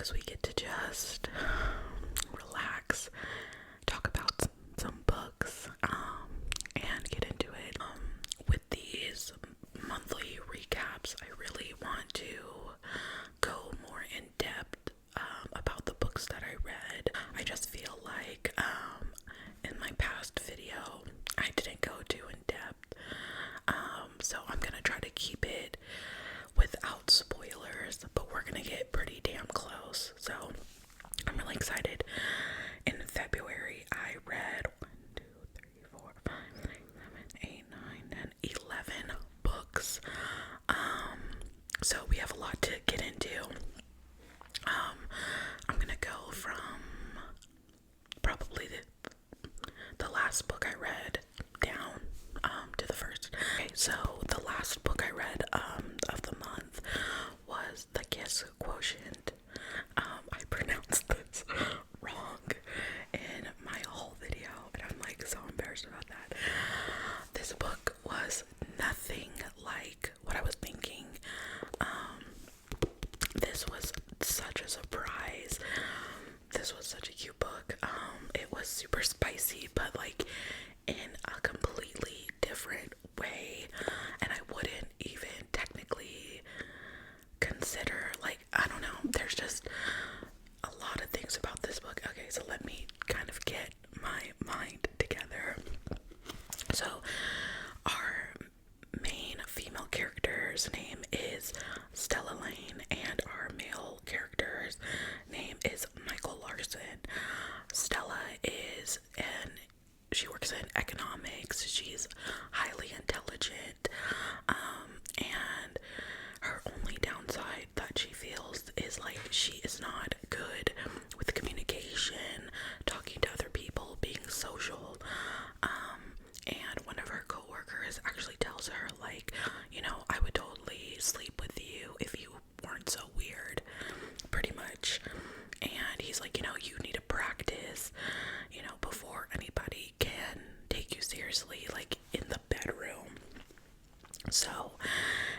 because we get to just relax, talk about some books, and get into it. With these monthly recaps, I really want to go more in depth about the books that I read. I just feel like in my past video, I didn't go too in depth. So I'm gonna try to keep it without spoilers, but we're gonna get pretty damn close. So I'm really excited. In February, I read 1, 2, 3, 4, 5, 6, 7, 8, 9, 10, 11 books. So we have a lot to get into. I'm gonna go from probably the last book I read down to the first. Okay, so the last book I read of the month was the Guess Who Quotient. I pronounced this wrong in my whole video, and I'm like so embarrassed about that. This book was nothing like what I was thinking. This was such a surprise. This was such a cute book. It was super spicy, but like in a completely different way, and I wouldn't even technically consider, like, I don't know, there's just a lot of things about this book. Okay, so let me kind of get my mind together. So our main female character's name is Stella Lane, and our male character's name is Michael Larson. Stella she works in economics. She's highly intelligent, and her only downside that she feels is like she is not good with communication, talking to other people, being social. And one of her coworkers actually tells her, like, you know, I would totally sleep with you if you weren't so weird, pretty much. And he's like, you know, you need to practice, you know, before anybody can take you seriously, like in the bedroom. So,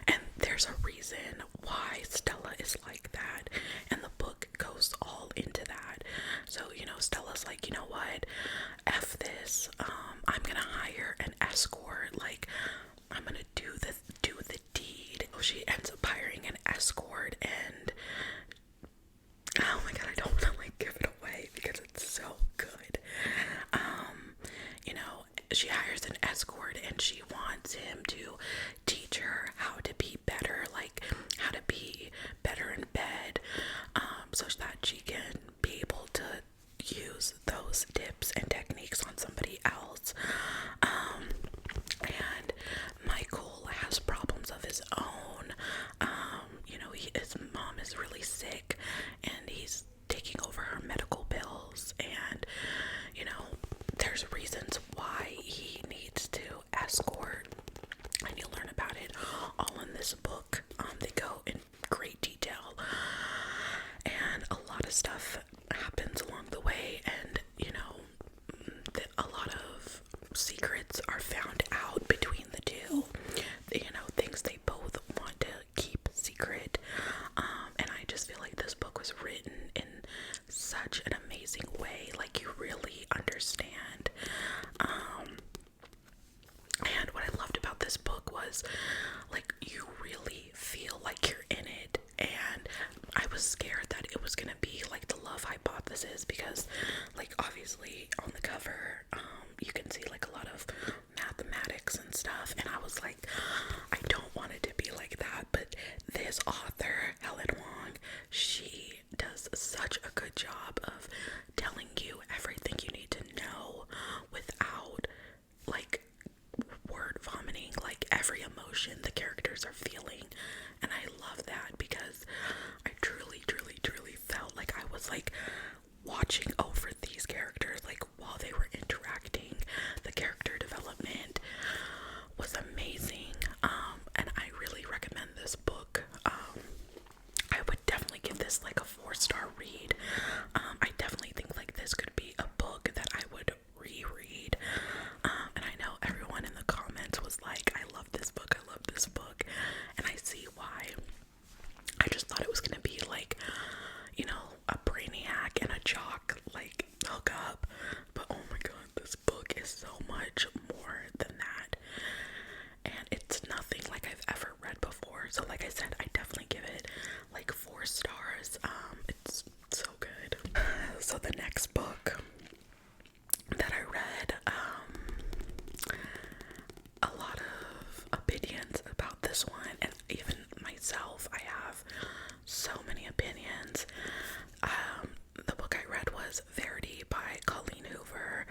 and there's a reason why Stella is like that, and the book goes all into that. So, you know, Stella's like, you know what, F this, I'm gonna hire an escort, like, I'm gonna do the deed. So she ends up hiring an escort, and oh my god, I don't want to like give it away because it's so good. You know, she hires an escort and she wants him to teach her how to be better, like how to be better in bed, so that she can be able to use those tips and techniques on somebody else. And Michael has problems of his own. You know, his mom is really sick and he's taking over her medical bills, and you know, there's reasons why he needs to escort, and you'll learn about it all in this book. They go in great detail, and a lot of stuff happens along the way, and you know, a lot of secrets are found out between the two, you know, things they both want to keep secret. And I just feel like this book was written in such an amazing way, like you really understand. And what I loved about this book was, like, you really feel like you're in it, and I was scared that it was gonna be like the Love Hypothesis, because like obviously on the cover you can see like a lot of mathematics and stuff, and I was like, I don't want it to be like that. But this author, Helen Wong, she does such a good job of telling you everything you need to know without like word vomiting, like every emotion the characters are feeling. And I love that because I truly felt like I was like watching over these characters, like while they were interacting. The character development was amazing, and I really recommend this book. I would definitely give this like a 4-star read. I definitely think like this could be a book that I would reread. And I know everyone in the comments was like, I love this book, and I see why. I just thought it was gonna be like, you know, So like I said, I definitely give it like 4 stars. It's so good. So the next book that I read, a lot of opinions about this one, and even myself, I have so many opinions. The book I read was Verdi by Colleen Hoover.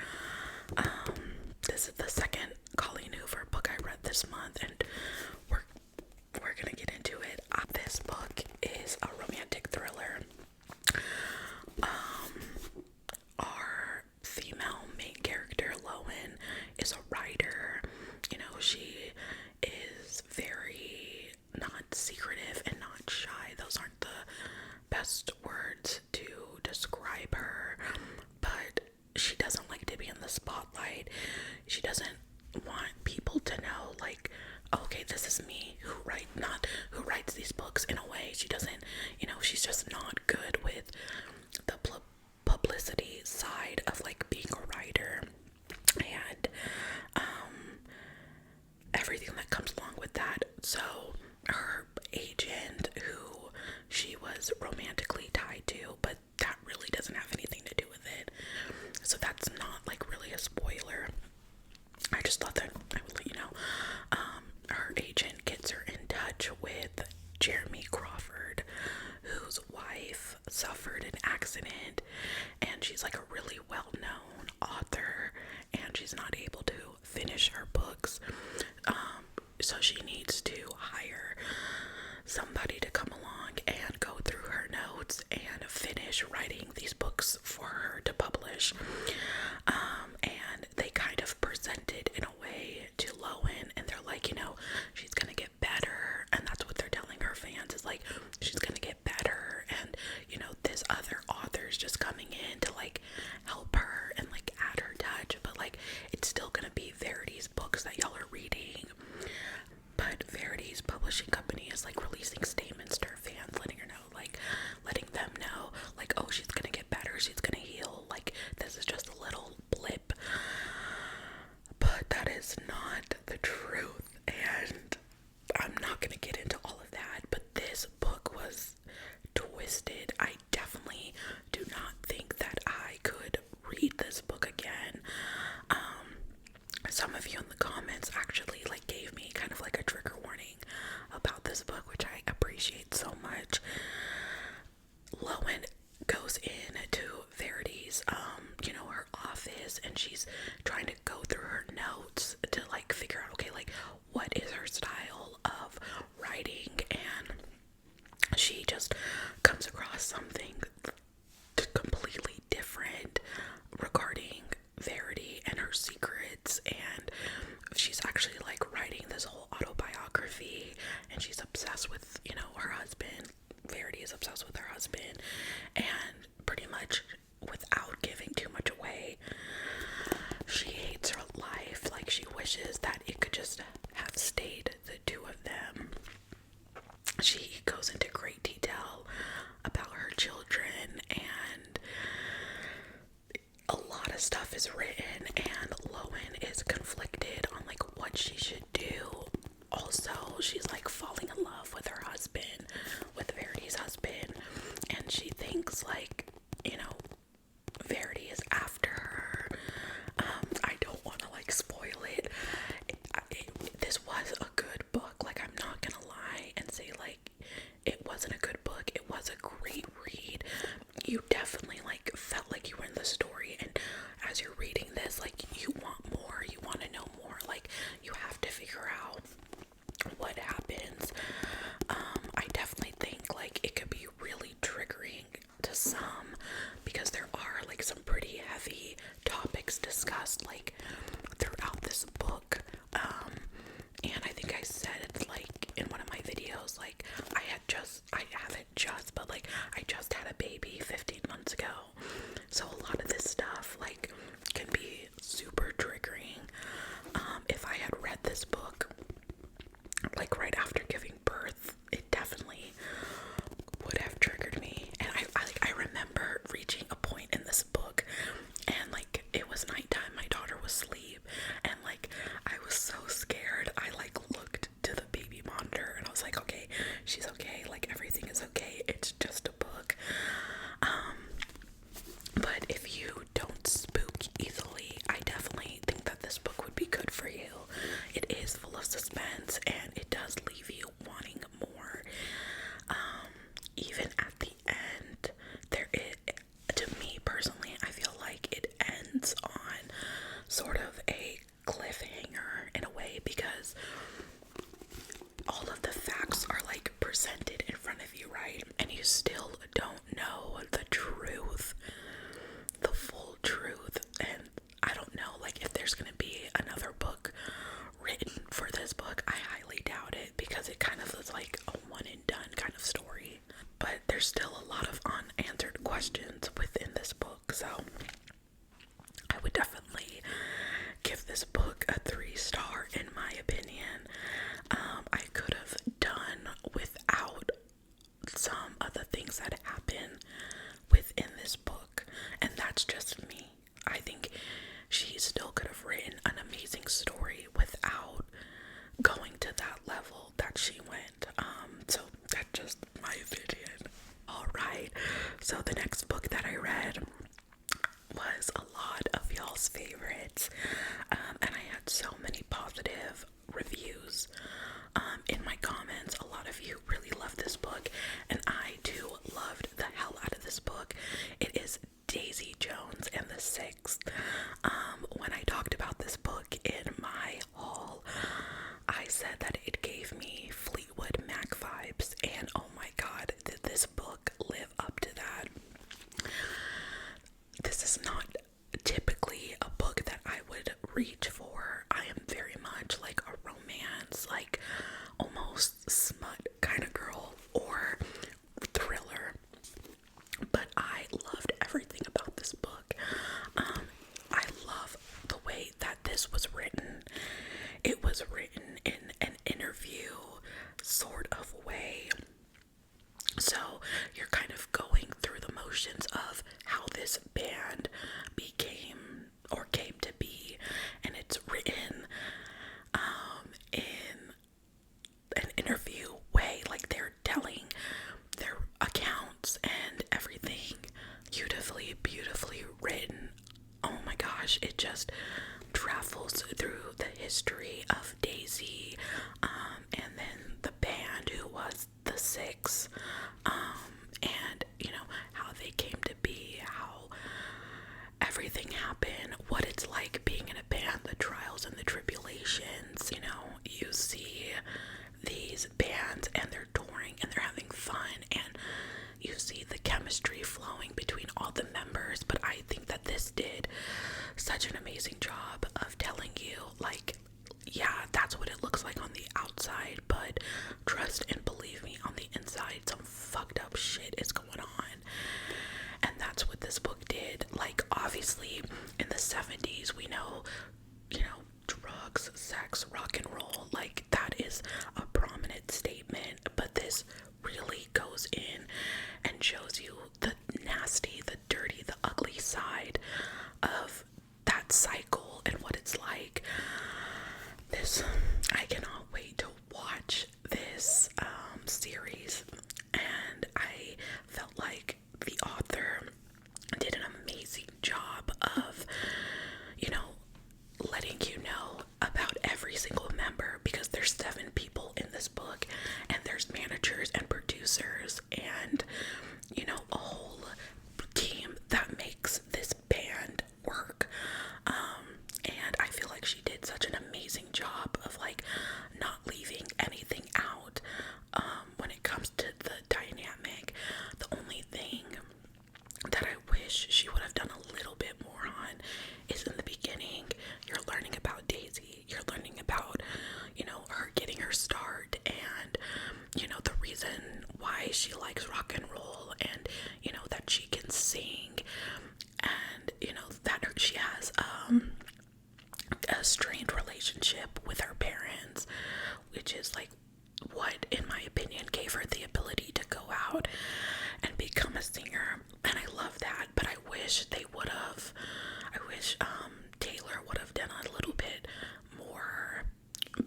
This is the second Colleen Hoover book I read this month, and we're gonna get into it. This book is a romantic thriller. Our female main character, Lowen, is a writer. You know, she is very not secretive and not shy. Those aren't the best words to describe her, but she doesn't like to be in the spotlight. She doesn't want people to know, like, okay, this is me who writes these books. In a way, she doesn't, she's just not good with the publicity side of like being a writer, and everything that comes along with that. So her agent, who she was romantically tied to, but that really doesn't have anything to do with it, so that's not like really a spoiler. I just thought that I would let you know. Her agent gets her in touch with Jeremy Crawford, whose wife suffered an accident, and she's like a really well-known author, and she's not able to finish her books. So she needs to hire somebody to come along and go through her notes and finish writing these books for her to publish. And they kind of present it in a way to Lowen, and they're like, she's gonna get better, and that's what they're telling her fans, is like, she's gonna get better, and this other author's just coming in to like help her and like add her touch, but like it's still gonna be Verdi's books that y'all are reading. But Verdi's publishing company is like releasing statements to her fans, letting them know, like, oh, she's gonna get better, she's gonna heal, like, this is just a little blip. But that is not the truth, and I'm not gonna get into all of that, but this book was twisted. I definitely do not think that I could read this book again. Some of you in the comments actually like gave me kind of like a trigger warning about this book, which I appreciate so much. Lowen goes in to Verdi's her office, and she's trying to go through her notes to like figure out, okay, like, what is her style of writing, and she just comes across something completely different regarding Verdi and her secrets, and she's actually like writing this whole autobiography, and she's obsessed with her husband. Verdi is obsessed with her husband, and pretty much, without giving too much away, she hates her life. Like, she wishes that it could just have stayed the two of them. She goes into great detail about her children, and a lot of stuff is written, and Lowen is conflicted on like what she should do. Also, she's like falling in love with her husband, with Verdi's husband, and she thinks like, Verdi is after her. I don't want to like spoil it. This was a good book. Like, I'm not gonna lie and say like it wasn't a good book. It was a great read. You definitely like felt like you were in the story, and as you're reading this, like, you want more. You want to know more. Like, you have to figure out what happens. I definitely think like it could be really triggering to some, because there are like some pretty heavy topics discussed like throughout this book. And I think I said it like in one of my videos, like I just had a baby 15 months ago, so a lot of this stuff like can be suspense, and it does leave you wanting more. Even at the end, there is, to me personally, I feel like it ends on sort of a cliffhanger in a way, because all of the facts are like presented in front of you, right? And you still don't know the truth, the full truth. And I don't know, like, if there's gonna be another book written for this book. I highly doubt it, because it kind of is like a one and done kind of story. But there's still a lot of unanswered questions within this book, so I would definitely give this book a 3-star in my opinion. I could have done without some of the things that happen within this book, and that's just me. I think she still could have written an amazing story without going to that level that she went. So that's just my opinion. Alright, so the next book that I read was a lot of y'all's favorites, and I had so many positive reviews in my comments. A lot of you really loved this book, and I too loved the hell out of this book. It is Daisy Jones and the Sixth. When I talked about this book in my haul, I said that it gave me Fleetwood Mac vibes, and oh my god, did this book live up to that. This is not typically a book that I would reach for. I am very much like a romance, like almost smut kind of girl, or thriller. But I loved everything about this book. I love the way that this was written. It was written in an interview sort of way. So you're kind of going through the motions of how this band became or came to be, and it's written in an interview way, like they're telling their accounts and everything. Beautifully written. Oh my gosh, it just travels through the history of Daisy, and then the band who was the Six, and you know how they came to be, how everything happened, what it's like being in a band, the trials and the tribulations. You know, you see these bands and they're touring and they're having fun, and you see the chemistry flowing between all the members. But I think that this did such an amazing job of telling you, like, yeah, that's what it looks like on the outside, but trust and believe me, on the inside, some fucked up shit is going on. And that's what this book did. Like, obviously, in the 70s, we know, you know, drugs, sex, rock and roll, like, that is a prominent statement, but this really goes in and shows you the nasty, the dirty, the ugly side of that cycle and what it's like. I cannot wait to watch this series, and I felt like the author did an amazing job of, you know, letting you know about every single member, because there's 7 people in this book, and there's managers and producers and, you know, a whole team that makes this band work. And I feel like she did such an amazing job of like not leaving anything out when it comes to the dynamic. The only thing that I wish she would have done a little bit more on is in the beginning, you're learning about Daisy, you're learning about, you know, her getting her start, and, you know, the reason why she likes rock and roll, and, you know, that she can sing, and, you know, that she has a strained relationship with her parents, which is like what, in my opinion, gave her the ability to go out and become a singer. And I love that, but I wish Taylor would have done a little bit more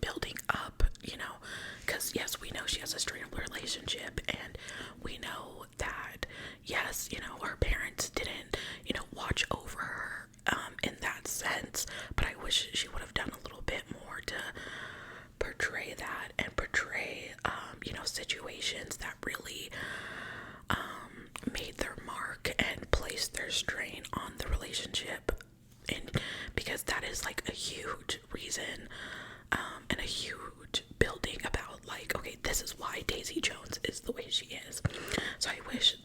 building up, you know, because yes, we know she has a strained relationship, and we know that, yes, you know, her parents didn't, you know, watch over her in that sense, but I wish she would have done a little bit more to portray that and portray, situations that really made their mark and placed their strain on the relationship. And because that is like a huge reason, and a huge building about like, okay, this is why Daisy Jones is the way she is. So I wish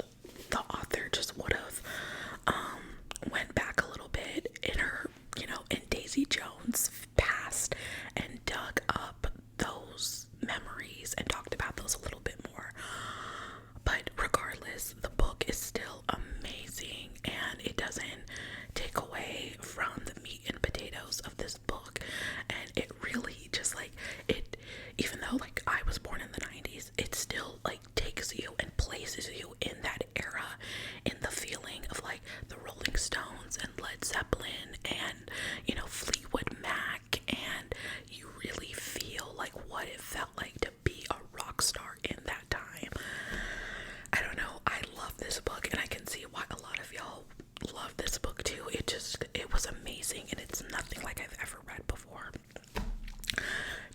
the author just would have went back a little bit in her, in Daisy Jones' past and dug up those memories and talked about those a little bit more. But regardless, the book is still amazing, and it doesn't take away from the meat and potatoes of this book. And it really just like it, even though like I was born in the 90s, it still like takes you and places you in that era, in the feeling of like the Rolling Stones and Led Zeppelin and Fleetwood Mac, and you really feel like what it felt like to be a rock star in that time. I don't know, I love this book, and I can see why a lot of y'all love this book too. It was amazing, and it's nothing like I've ever read before.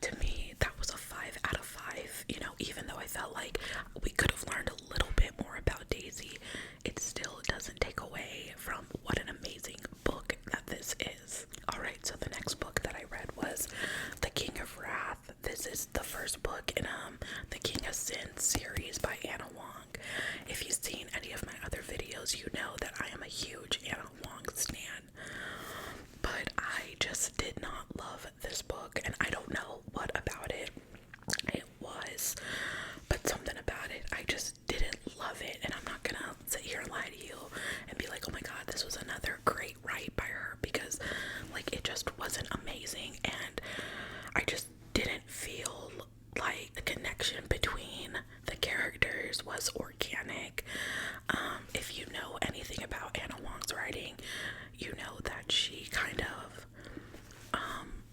To me, that was a 5 out of 5. Even though I felt like we could have learned a little bit more about Daisy, it still doesn't take away from what an amazing book that this is. Alright, so the next book that I read was The King of Wrath. This is the first book in the King of Sin series by Anna Wong. If you've seen any of my other videos, you know that I am a huge Anna Wong stan. But I just did not love this book, and I don't know what about it was, but something about it, I just didn't love it. And I'm not gonna sit here and lie to you and be like, oh my god, this was another great write by her, because like it just wasn't amazing, and I just didn't feel like the connection between the characters was organic. If you know anything about Anna Wong's writing, you know that she kind of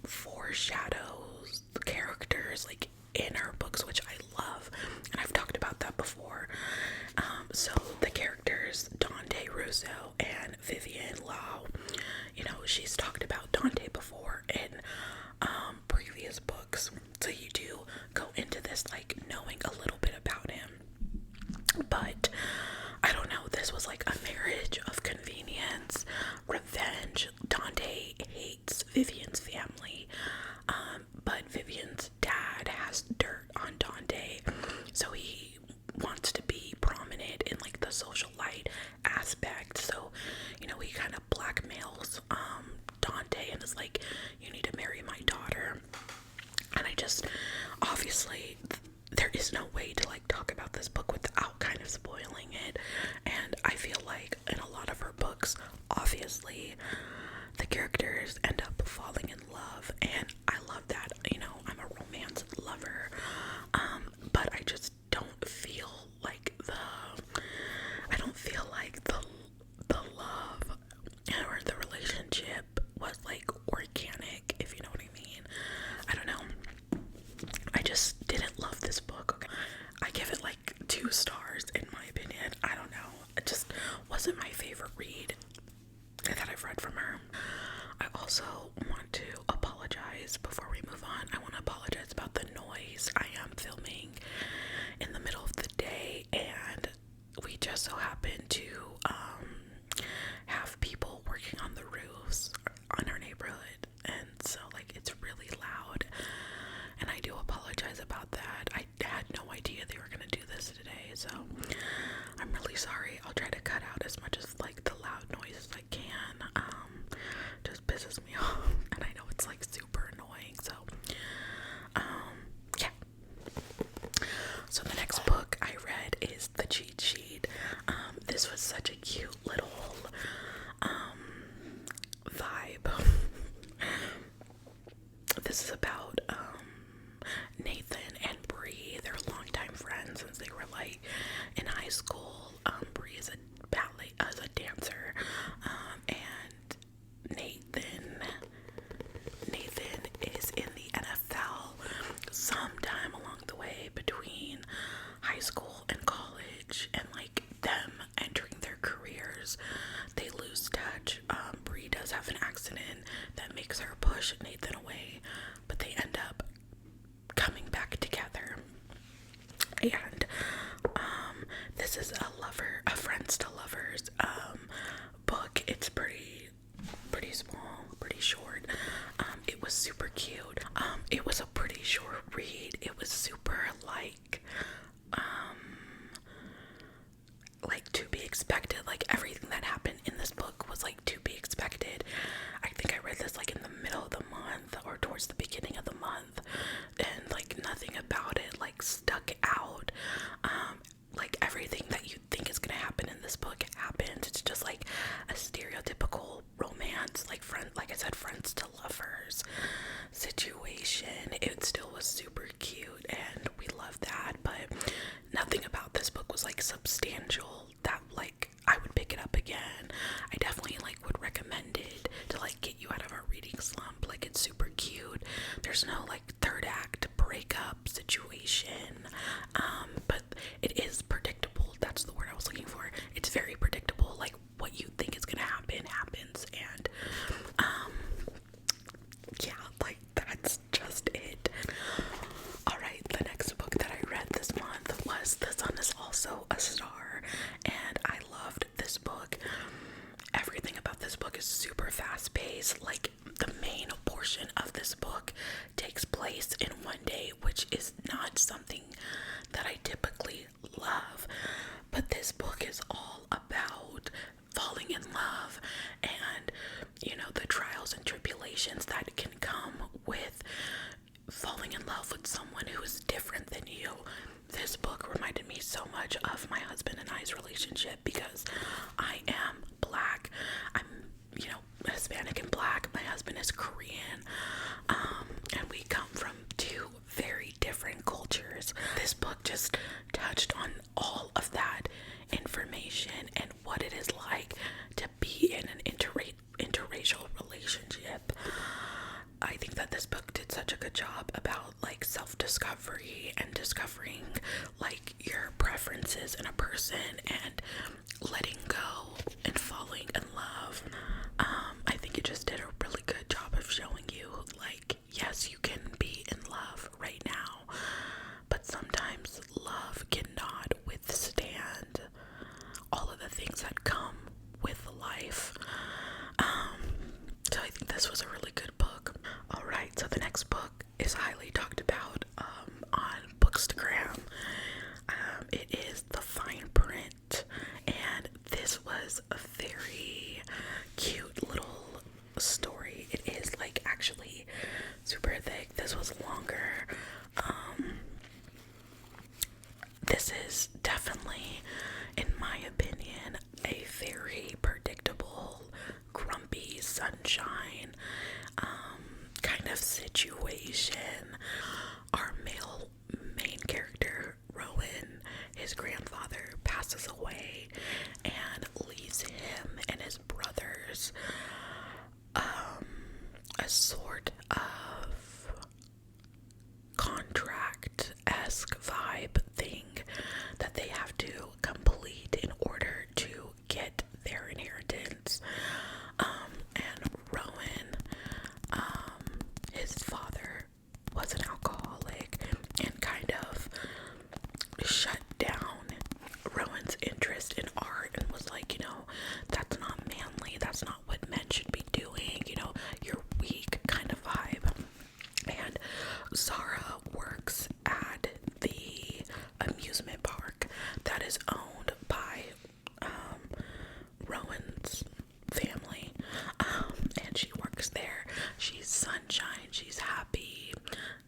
foreshadows the characters like in her books, which I love, and I've talked about that before. So the characters Dante Russo and Vivian Lau, she's talked about Dante before in previous books, so you do go into this like knowing a little bit about him. But I don't know, this was like a marriage of convenience, revenge. Dante hates Vivian's family, but Vivian's dad has dirt on Dante, so he wants to be prominent in like the social light aspect. So he kind of blackmails Dante and is like, you need to marry my daughter. And I just, obviously there is no way to like talk about this book without kind of spoiling it, and I feel like in a lot of her books, obviously the characters end up falling in love, and I love that. I'm a romance lover, but I just don't feel like the love or the relationship was like organic, if you know what I mean. I don't know, I just didn't love this book. Okay, I give it like 2 stars in my opinion. I don't know, it just wasn't my favorite read that I've read from her. I also want to apologize before we move on. I want to apologize about the noise. I am filming in the middle of the day, and we just so happen to have people working on the roofs on our neighborhood, and so like it's really loud, and I do apologize about that. I had no idea they were gonna do this today, so I'm really sorry. I'll try to cut out as much as like the loud noise as I can. Just pisses me off, and I know it's like super annoying, so yeah. So the next book I read is The Cheat Sheet. This was such a cute little vibe. This is about Nathan and Bree. They're longtime friends since they were like in high school. Bree is a dancer, and Nathan is in the NFL. Sometime along the way between high school and college, and like them entering their careers, they lose touch. Bree does have an accident that makes her push Nathan away, but they end up coming back Friends to Lovers book. It's pretty small, pretty short. It was super cute. It was a pretty short read. It was super like to be expected. Like everything that happened in this book was like to be expected. I think I read this like in the middle of the month or towards the beginning of the month, and like nothing about it like stuck out. Like everything that you think is gonna happen in this book happened. It's just like a stereotypical romance, like like I said, friends to lovers situation. It still was super cute and we loved that, but nothing about this book was like substantial that like I would pick it up again. I definitely like would recommend it to like get you out of a reading slump. Like it's super cute. There's no like third act breakup situation, but it is predictable. That's the word I was looking for. It's very predictable. Like what you think is gonna happen happens, and yeah, like that's just it. Alright, the next book that I read this month was The Sun Is Also a Star, and I loved this book. Everything about this book is super fast paced. Like the main portion of this book takes place in one day, which is not something that I typically love, but this book is all about falling in love and, you know, the trials and tribulations that can come with falling in love with someone who is different than you. This book reminded me so much of my husband and I's relationship because I am black. I'm, you know, Hispanic and black. My husband is Korean. And we come from two very different cultures. This book just touched on all of that information and what it is like to be in an interracial relationship. I think that this book did such a good job about like self-discovery and discovering like your preferences in a person and letting go and falling in love. I think it just did a really good job of showing you like, yes, you can be in love right now, but sometimes love cannot withstand all of the things that come with life. So I think this was a really good book. Alright, so the next book is highly talked about on Bookstagram. It is The Fine Print, and this was a very cute little story. It is like actually super thick. This was longer. This is definitely, in my opinion, a very predictable, grumpy sunshine kind of situation. Our main character, Rowan, his grandfather passes away and leaves him and his brothers a sort of contract-esque vibe thing that they have to complete in order to get their inheritance. And Rowan, his father was an alcoholic and kind of shut down Rowan's interest in art and was like, you know, that's not manly, that's not what men should be doing, you know, you're weak kind of vibe. And Zara works at the amusement park that is owned by Rowan's family, and she works there. She's sunshine, she's happy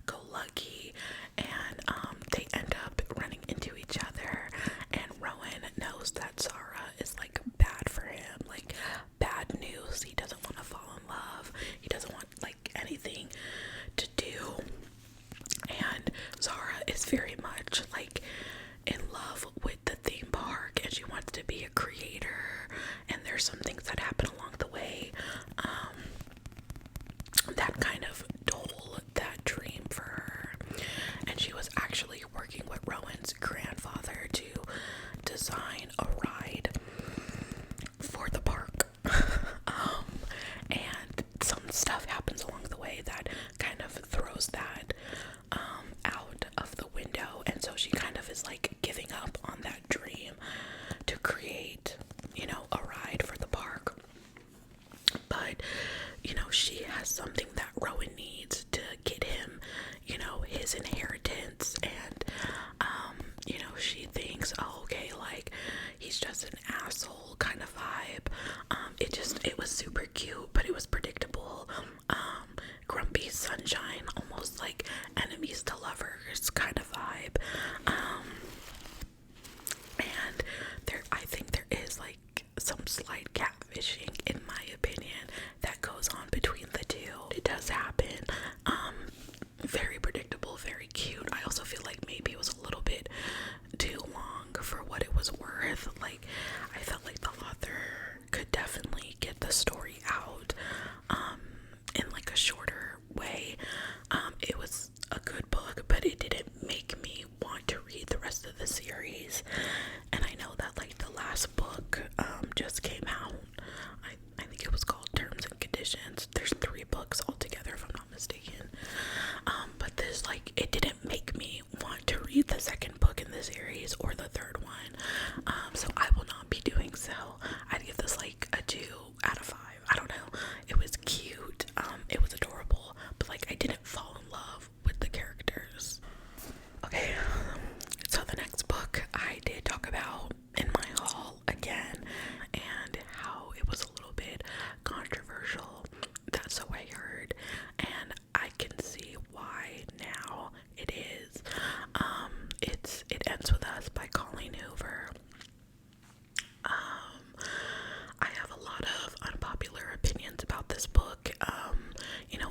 go lucky, and they end up running into each other, and Rowan knows that Zara is like bad for him, like bad news. He doesn't want to fall in love, he doesn't want like anything to do, and Zara is very much like in love with the theme park and she wants to be a creator, and there's some things that happen along the way that kind of dull that dream for her. And she was actually working with Rowan's grandfather to design a ride for the park. And some stuff happens along the way that kind of throws that out of the window, and so she kind of is like giving up on that dream to create his inheritance, and she thinks, oh, okay, like he's just an asshole kind of vibe. It was super cute, but it was predictable. Grumpy sunshine, almost like enemies to lovers kind of vibe. And I think there is like some slight catfishing, in my opinion, that goes on between the two. It does happen. Very predictable, very cute. I also feel like maybe it was a little bit too long for what it was worth. Like, I felt like the author could definitely get the story out in like a shorter way. It was a good book, but it didn't make me want to read the rest of the series. And I know that like the last book just came out. I think it was called Terms and Conditions. There's 3 books altogether, if I'm not mistaken. But this, like, it didn't make me want to read the second book in the series or the third one. So I will not be doing so. I'd give this like a 2 out of 5. I don't know. It was cute. It was adorable, but like I didn't fall in love with the characters. Okay, so the next book I did talk about in my haul again, and how it was a little bit controversial. That's so I heard, and I can see why now. It is. It Ends With Us by Colleen Hoover. I have a lot of unpopular opinions about this book.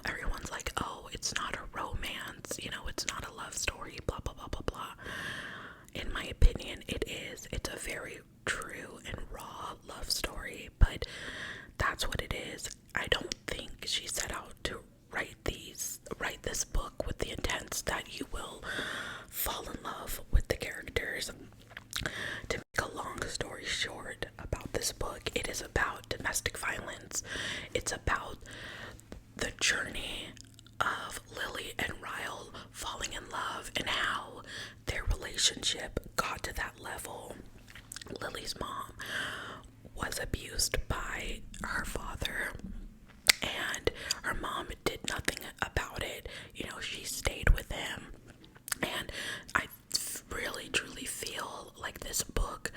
Everyone's like, oh, it's not a romance, it's not a love story, blah, blah, blah, blah, blah. In my opinion, it is. It's a very true and raw love story, but that's what it is. I don't think she set out to write this book with the intent that you will fall in love with the characters. To make a long story short about this book, it is about domestic violence. It's about the journey of Lily and Ryle falling in love and how their relationship got to that level. Lily's mom was abused by her father, and her mom did nothing about it. She stayed with him. And I really truly feel like this book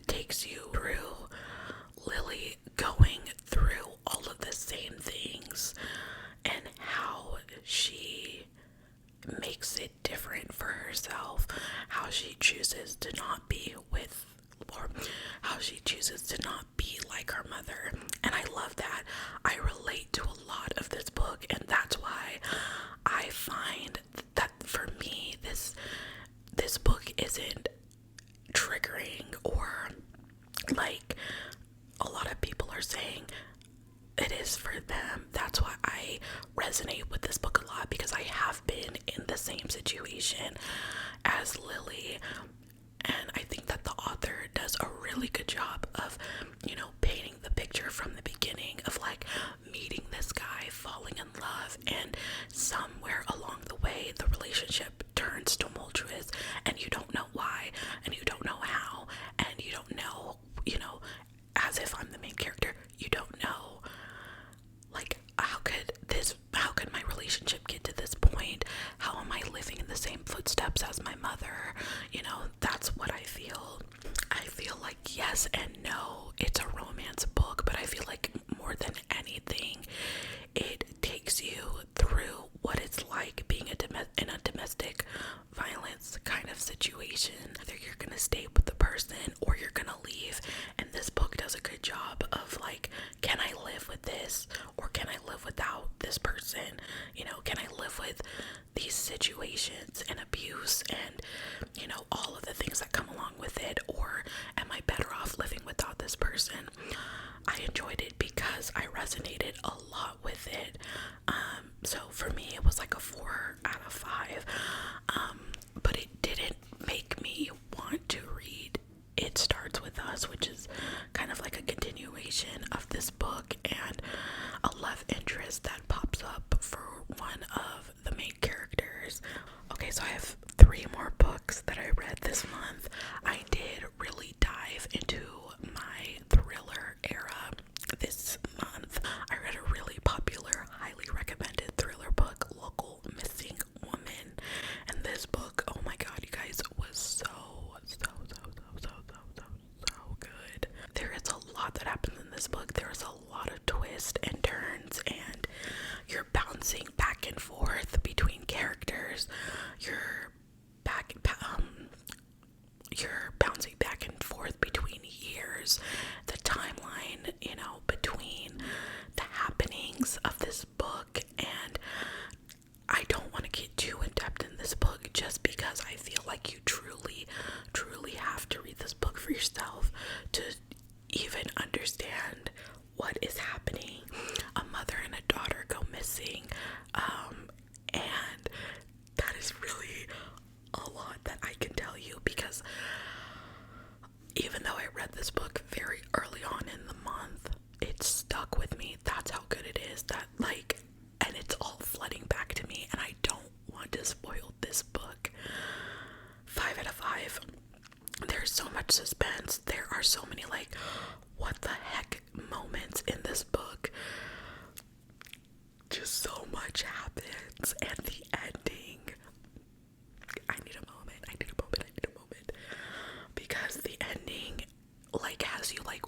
takes you through Lily going through all of the same things, and how she makes it different for herself, how she chooses to not be with, or how she chooses to not be like her mother. And I love that. I relate to a lot of this book, and that's why I find that for me this book isn't triggering, or like a lot of people are saying it is for them. That's why I resonate with this book a lot, because I have been in the same situation as Lily. And I think that the author does a really good job of, painting the picture from the beginning of like meeting this guy, falling in love, and somewhere along the way the relationship turns tumultuous, and you don't know why, and you don't know how, and you don't know, as if I'm the main character, you don't know, like, how could my relationship get to this point? How am I living in the same footsteps as my mother? That's what I feel. I feel like yes and no, it's a romance book, but I feel like more than anything, it takes you through what it's like being in a domestic violence kind of situation. Either you're gonna stay with the person or you're gonna leave, and this book does a good job of like, can I live with this, or can I live without this person? Can I live with these situations and abuse and all of the things that come along with it, or am I better off living without this person? I enjoyed it because I resonated a lot with it. So for me, it was like a 4 out of 5. But it didn't make me want to read It Starts With Us, which is kind of like a continuation of this book, and a love interest that pops up for one of the main characters. Okay, so I have 3 more books that I read this month. I did really dive into my thriller era this month. I read a really popular, highly recommended thriller book, Local Missing Woman, this book just because I feel like you truly, truly have to read this book for yourself to even understand what is happening. A mother and a daughter go missing, and that is really a lot that I can tell you, because even though I read this book very early on in the month, it stuck with me. That's how good it is. That, like, and it's all flooding back to me, and I don't want to spoil this book. 5 out of 5. There's so much suspense. There are so many, like, what the heck moments in this book. Just so much happens, and the ending. I need a moment. Because the ending, like, has you like,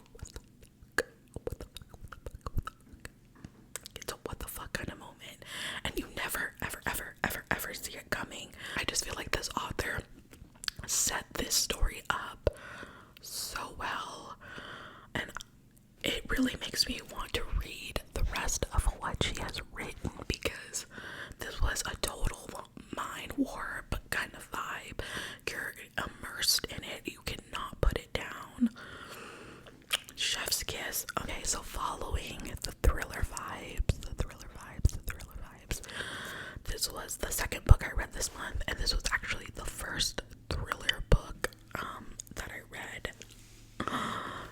it's a what the fuck kind of moment, and you never ever see it coming. I just feel like this author set this story up so well, and it really makes me want to read the rest of what she has written, because this was a total mind warp kind of vibe. You're immersed in it. You cannot put it down. Chef's kiss. Okay, so following the thriller vibes. This was the second book I read this month, and this was actually the first thriller book that I read.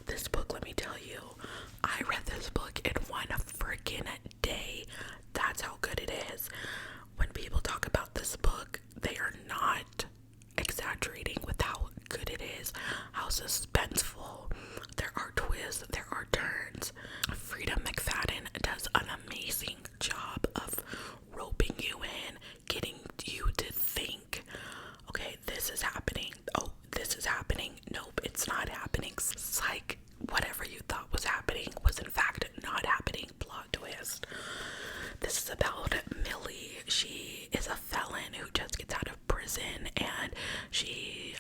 This book, let me tell you, I read this book in one freaking day. That's how good it is. When people talk about this book, they are not exaggerating with how good it is, how suspenseful. There are twists, there are turns. Frida McFadden does an amazing job of roping you in, getting you to think, okay, this is happening. Oh, this is happening. Nope, it's not happening. Psych, whatever you thought was happening was in fact not happening. Plot twist. This is about Millie. She is a felon who just gets out of prison, and she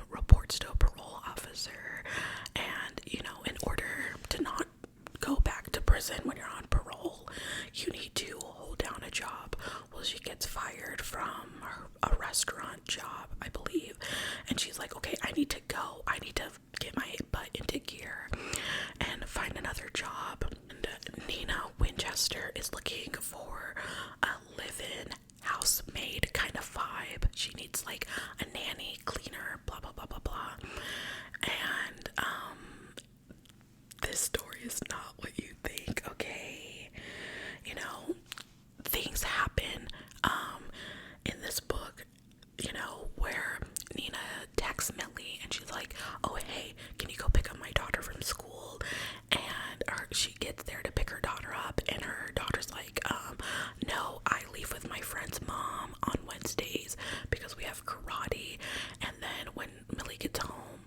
reports to a parole officer. And, you know, in order to not go back to prison when you're on parole, you need to hold down a job. Well, she gets fired from a restaurant job, I believe, and she's like, okay, I need to go. I need to get my butt into gear and find another job. And Nina Winchester is looking for a live-in housemaid kind of vibe. She needs like a nanny, cleaner, blah blah blah blah blah. And this story is not what you think, okay? You know, things happen in this book, you know, where Nina texts Millie and she's like, oh hey, can you go pick up my daughter from school? And she gets there to pick her daughter up, and her daughter's like, no, I leave with my friend's mom on Wednesdays because we have karate. And then when Millie gets home,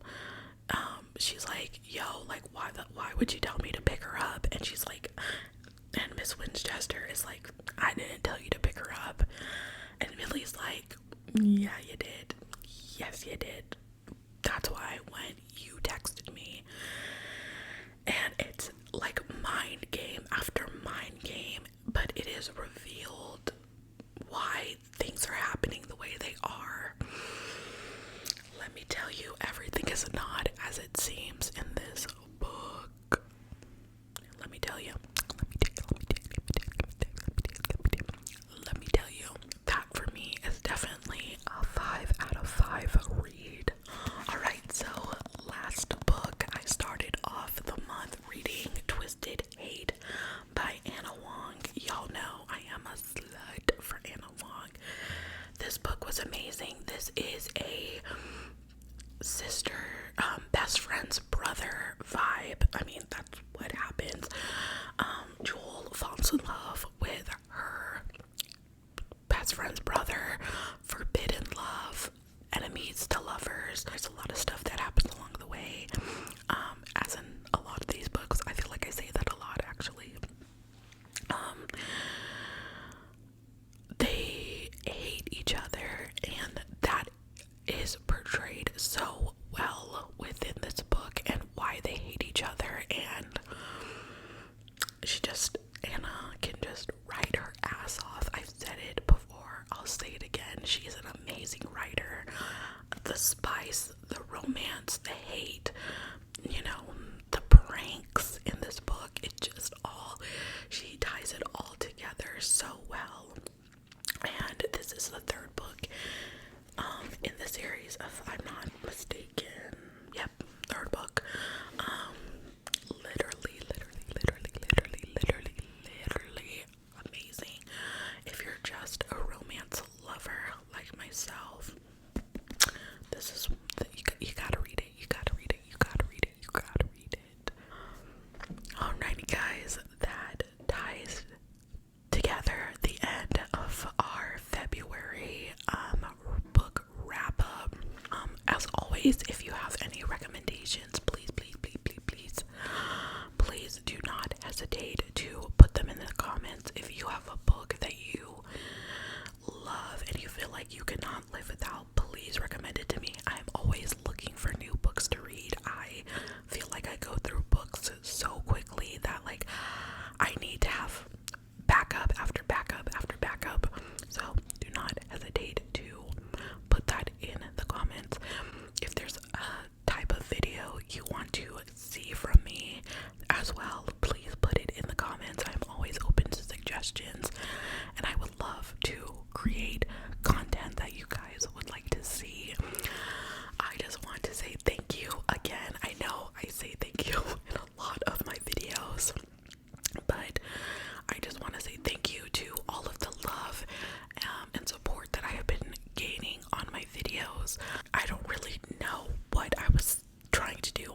she's like, yo, like, why would you tell me to pick her up? And she's like, and Miss Winchester is like, I didn't tell you to pick her up. And Millie's like, yeah, you did. Yes, you did. That's why when you texted me. And it's like mind game after mind game, but it is revealed why things are happening the way they are. Let me tell you, everything is not as it seems in this book. Let me tell you, that for me is definitely a 5 out of 5 read. Alright, so last book, I started off the month reading Twisted Hate by Anna Wong. Y'all know I am a slut for Anna Wong. This book was amazing. This is a sister, best friend's brother vibe. I mean, that's what happens. Jewel falls in love with her best friend's brother, forbidden love, enemies to lovers. There's a lot of stuff that happens along the way. As in a lot of these books, I feel like I say that a lot actually. They hate each other, and that is portrayed so well within this book, and why they hate each other. She is an amazing writer. The spice, the romance, the hate, you know, the pranks in this book, she ties it all together so well. And this is the third book in the series, if I'm not mistaken. Yep, third book. Literally amazing. If you're just a romance lover like myself, this is you gotta read it. You gotta read it. You gotta read it. You gotta read it. Alrighty, guys, that ties together the end of our February book wrap up. As always, if you have any recommendations, please do not hesitate to put them in the comments. If you have a book that you love and you feel like you cannot live without, please recommend it to me. I'm always looking for new books to read. I feel like I go through books so quickly that like I need to have backup after backup after backup. So do not hesitate to put that in the comments. If there's a type of video you want to see from me as well, please put it in the comments. I'm always open to suggestions, and I would love to create content that you guys would like to see. I just want to say thank you again. I know I say thank you in a lot of my videos, but I just want to say thank you to all of the love and support that I have been gaining on my videos. I don't really know what I was trying to do